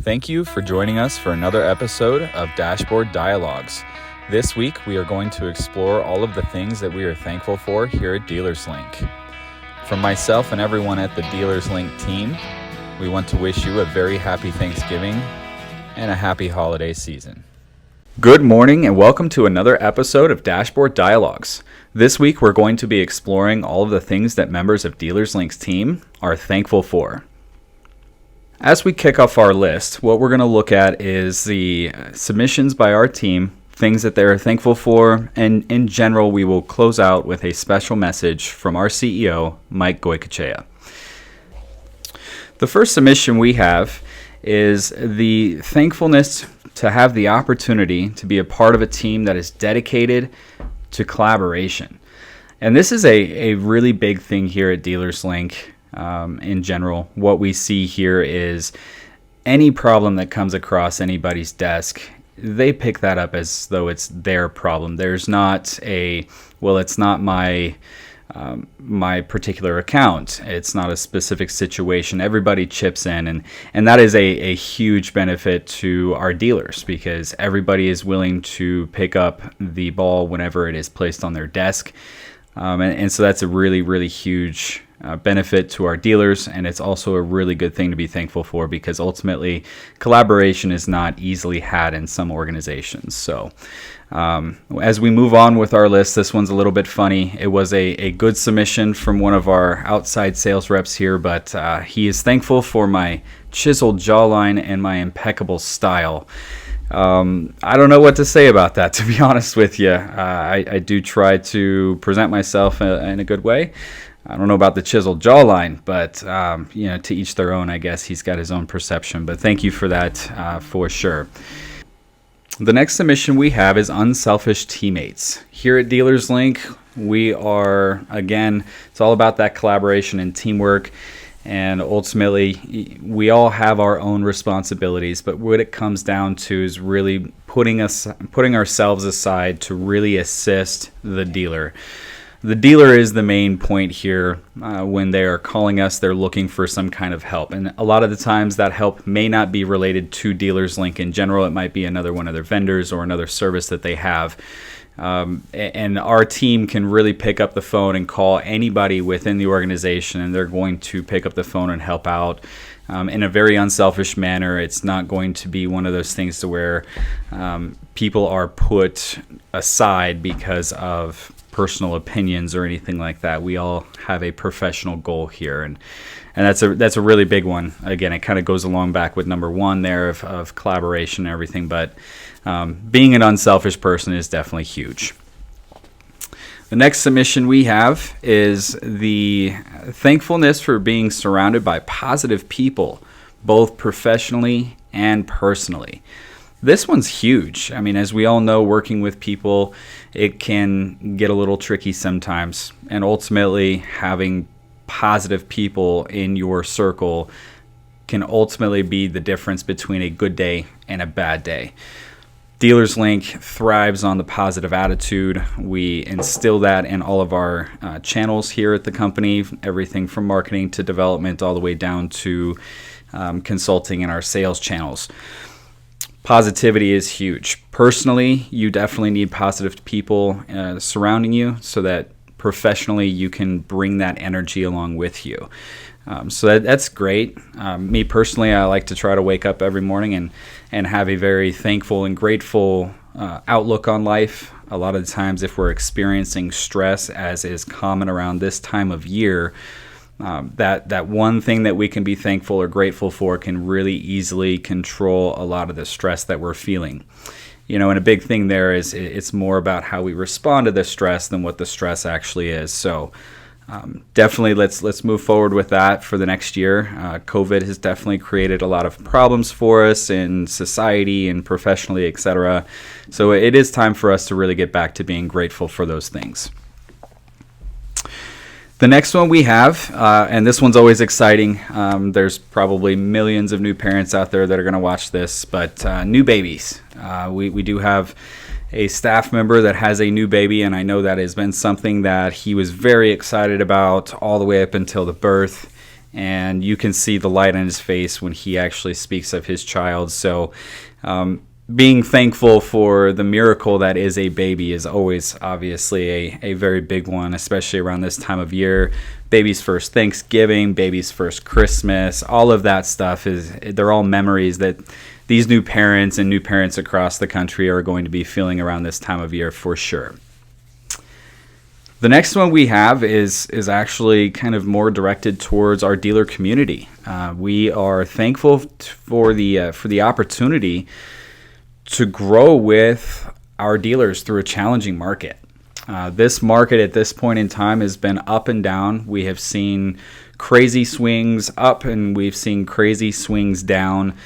Thank you for joining us for another episode of Dashboard Dialogues. This week, we are going to explore all of the things that we are thankful for here at Dealerslink. From myself and everyone at the Dealerslink team, we want to wish you a very happy Thanksgiving and a happy holiday season. Good morning and welcome to another episode of Dashboard Dialogues. This week, we're going to be exploring all of the things that members of Dealerslink's team are thankful for. As we kick off our list, what we're going to look at is the submissions by our team, things that they're thankful for, and in general, we will close out with a special message from our CEO, Mike Goycochea. The first submission we have is the thankfulness to have the opportunity to be a part of a team that is dedicated to collaboration. And this is a really big thing here at Dealerslink. In general, what we see here is any problem that comes across anybody's desk, they pick that up as though it's their problem. There's not it's not my particular account. It's not a specific situation. Everybody chips in, and that is a huge benefit to our dealers because everybody is willing to pick up the ball whenever it is placed on their desk. And so that's a really, really huge benefit to our dealers, and it's also a really good thing to be thankful for because ultimately collaboration is not easily had in some organizations. So as we move on with our list, this one's a little bit funny. It was a good submission from one of our outside sales reps here, but he is thankful for my chiseled jawline and my impeccable style. I don't know what to say about that, to be honest with you. I do try to present myself in a good way. I don't know about the chiseled jawline, but to each their own, I guess. He's got his own perception, but thank you for that for sure. The next submission we have is unselfish teammates. Here at Dealerslink, we are, again, it's all about that collaboration and teamwork. And ultimately, we all have our own responsibilities, but what it comes down to is really putting ourselves aside to really assist the dealer. The dealer is the main point here. When they are calling us, they're looking for some kind of help. And a lot of the times that help may not be related to Dealerslink in general. It might be another one of their vendors or another service that they have. And our team can really pick up the phone and call anybody within the organization, and they're going to pick up the phone and help out in a very unselfish manner. It's not going to be one of those things to where people are put aside because of personal opinions or anything like that. We all have a professional goal here, and that's a really big one. Again, it kind of goes along back with number one there of collaboration and everything, but being an unselfish person is definitely huge. The next submission we have is the thankfulness for being surrounded by positive people, both professionally and personally. This one's huge. I mean, as we all know, working with people, it can get a little tricky sometimes. And ultimately, having positive people in your circle can ultimately be the difference between a good day and a bad day. Dealerslink thrives on the positive attitude. We instill that in all of our channels here at the company, everything from marketing to development all the way down to consulting in our sales channels. Positivity is huge. Personally, you definitely need positive people surrounding you so that professionally you can bring that energy along with you. So that's great. Me personally, I like to try to wake up every morning and have a very thankful and grateful outlook on life. A lot of the times if we're experiencing stress, as is common around this time of year, that one thing that we can be thankful or grateful for can really easily control a lot of the stress that we're feeling. And a big thing there is it's more about how we respond to the stress than what the stress actually is. So definitely let's move forward with that for the next year. COVID has definitely created a lot of problems for us in society and professionally, etc. So it is time for us to really get back to being grateful for those things. The next one we have, and this one's always exciting. There's probably millions of new parents out there that are going to watch this, but new babies. We do have a staff member that has a new baby, and I know that has been something that he was very excited about all the way up until the birth. and you can see the light on his face when he actually speaks of his child. So being thankful for the miracle that is a baby is always obviously a very big one, especially around this time of year. Baby's first Thanksgiving, baby's first Christmas, all of that stuff they're all memories that these new parents and new parents across the country are going to be feeling around this time of year for sure. The next one we have is actually kind of more directed towards our dealer community. We are thankful for the opportunity to grow with our dealers through a challenging market. This market at this point in time has been up and down. We have seen crazy swings up and we've seen crazy swings down.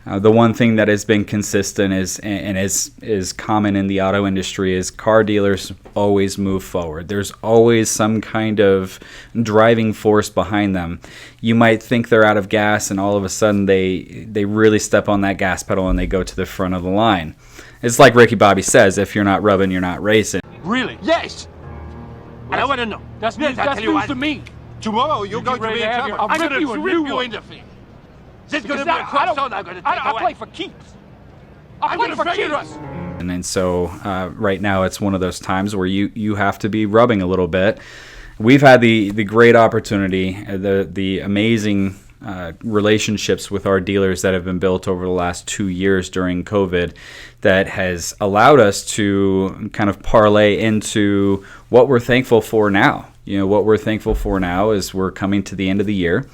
The one thing that has been consistent is common in the auto industry is car dealers always move forward. There's always some kind of driving force behind them. You might think they're out of gas and all of a sudden they really step on that gas pedal and they go to the front of the line. It's like Ricky Bobby says, if you're not rubbing, you're not racing. Really? Yes! And I want to know. That's news to me. Tomorrow you're going to be in trouble. I'm going to rip you in the face. This is going to be a crossroad I'm going to take away. I play for keeps. I play for keeps. And so right now it's one of those times where you have to be rubbing a little bit. We've had the great opportunity, the amazing relationships with our dealers that have been built over the last 2 years during COVID that has allowed us to kind of parlay into what we're thankful for now. What we're thankful for now is we're coming to the end of the year.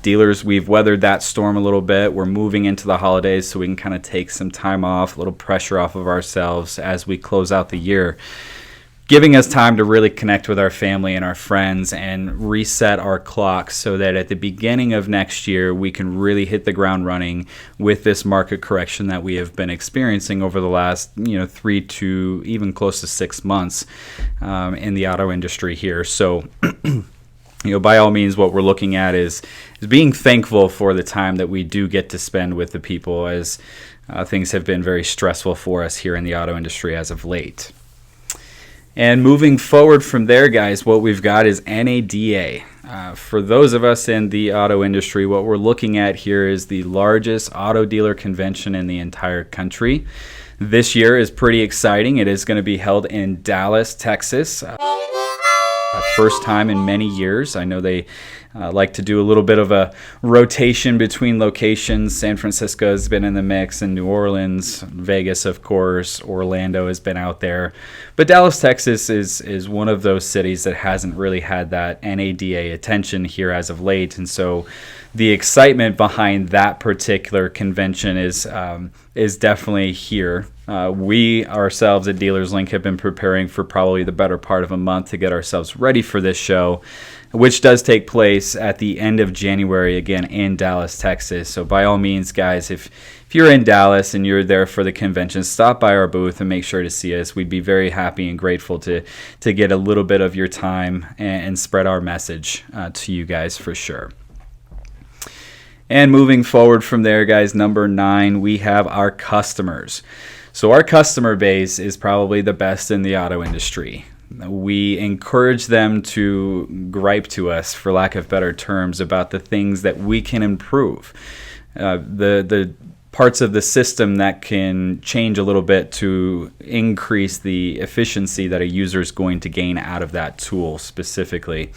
Dealers, we've weathered that storm a little bit. We're moving into the holidays so we can kind of take some time off, a little pressure off of ourselves as we close out the year, giving us time to really connect with our family and our friends and reset our clocks so that at the beginning of next year we can really hit the ground running with this market correction that we have been experiencing over the last 3 to even close to 6 months in the auto industry here. So by all means, what we're looking at is being thankful for the time that we do get to spend with the people, as things have been very stressful for us here in the auto industry as of late. And moving forward from there, guys, what we've got is NADA. For those of us in the auto industry, what we're looking at here is the largest auto dealer convention in the entire country. This year is pretty exciting. It is going to be held in Dallas, Texas. First time in many years. I know they like to do a little bit of a rotation between locations. San Francisco has been in the mix, and New Orleans, Vegas, of course, Orlando has been out there. But Dallas, Texas is one of those cities that hasn't really had that NADA attention here as of late. And so the excitement behind that particular convention is definitely here. We ourselves at Dealerslink have been preparing for probably the better part of a month to get ourselves ready for this show, which does take place at the end of January, again, in Dallas, Texas. So by all means, guys, if you're in Dallas and you're there for the convention, stop by our booth and make sure to see us. We'd be very happy and grateful to get a little bit of your time and spread our message to you guys for sure. And moving forward from there, guys, number 9, we have our customers. So our customer base is probably the best in the auto industry. We encourage them to gripe to us, for lack of better terms, about the things that we can improve. The parts of the system that can change a little bit to increase the efficiency that a user is going to gain out of that tool specifically.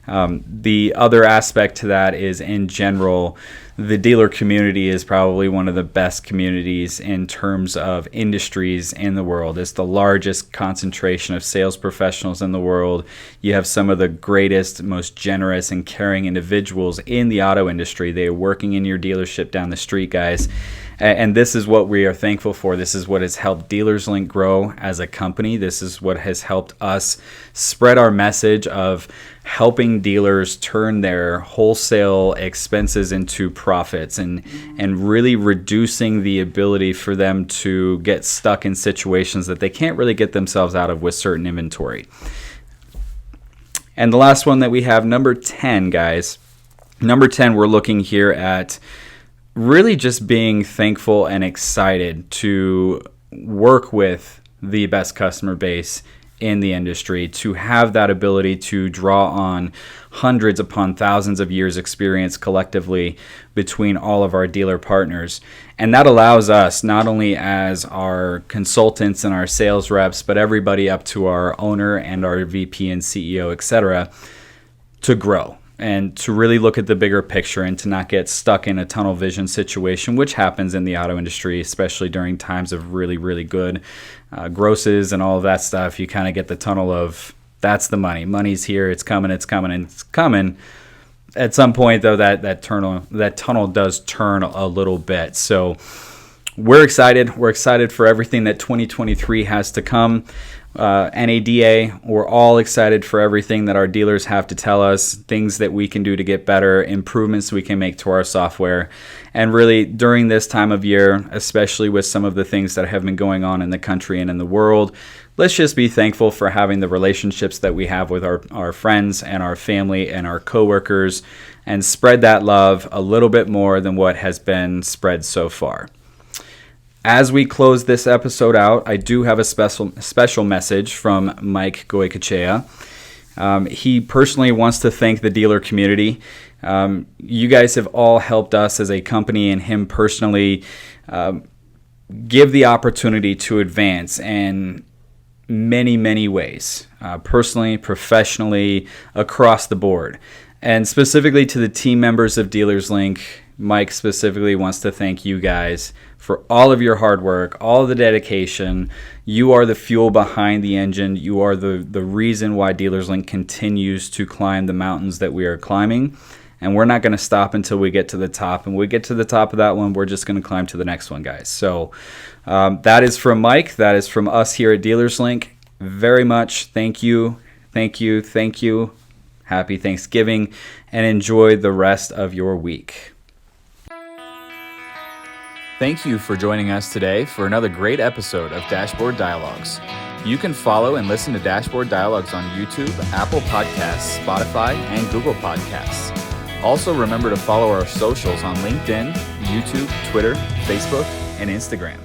The other aspect to that is, in general, the dealer community is probably one of the best communities in terms of industries in the world. It's the largest concentration of sales professionals in the world. You have some of the greatest, most generous and caring individuals in the auto industry. They are working in your dealership down the street, guys. And this is what we are thankful for. This is what has helped Dealerslink grow as a company. This is what has helped us spread our message of helping dealers turn their wholesale expenses into profits and really reducing the ability for them to get stuck in situations that they can't really get themselves out of with certain inventory. And the last one that we have, number 10, guys. Number 10, we're looking here at really just being thankful and excited to work with the best customer base in the industry, to have that ability to draw on hundreds upon thousands of years experience collectively between all of our dealer partners. And that allows us, not only as our consultants and our sales reps, but everybody up to our owner and our VP and CEO, etc., to grow and to really look at the bigger picture and to not get stuck in a tunnel vision situation, which happens in the auto industry, especially during times of really, really good grosses and all of that stuff. You kind of get the tunnel of, that's the money. Money's here. It's coming. It's coming. And it's coming. At some point, though, that tunnel does turn a little bit. So we're excited. We're excited for everything that 2023 has to come. NADA, we're all excited for everything that our dealers have to tell us, things that we can do to get better, improvements we can make to our software. And really, during this time of year, especially with some of the things that have been going on in the country and in the world, let's just be thankful for having the relationships that we have with our friends and our family and our coworkers, and spread that love a little bit more than what has been spread so far. As we close this episode out, I do have a special message from Mike Goycochea. He personally wants to thank the dealer community. You guys have all helped us as a company and him personally give the opportunity to advance in many, many ways, personally, professionally, across the board. And specifically to the team members of Dealerslink, Mike specifically wants to thank you guys for all of your hard work, all of the dedication. You are the fuel behind the engine. You are the reason why Dealerslink continues to climb the mountains that we are climbing. And we're not going to stop until we get to the top. And when we get to the top of that one, we're just going to climb to the next one, guys. So that is from Mike. That is from us here at Dealerslink. Very much thank you. Thank you. Thank you. Happy Thanksgiving. And enjoy the rest of your week. Thank you for joining us today for another great episode of Dashboard Dialogues. You can follow and listen to Dashboard Dialogues on YouTube, Apple Podcasts, Spotify, and Google Podcasts. Also, remember to follow our socials on LinkedIn, YouTube, Twitter, Facebook, and Instagram.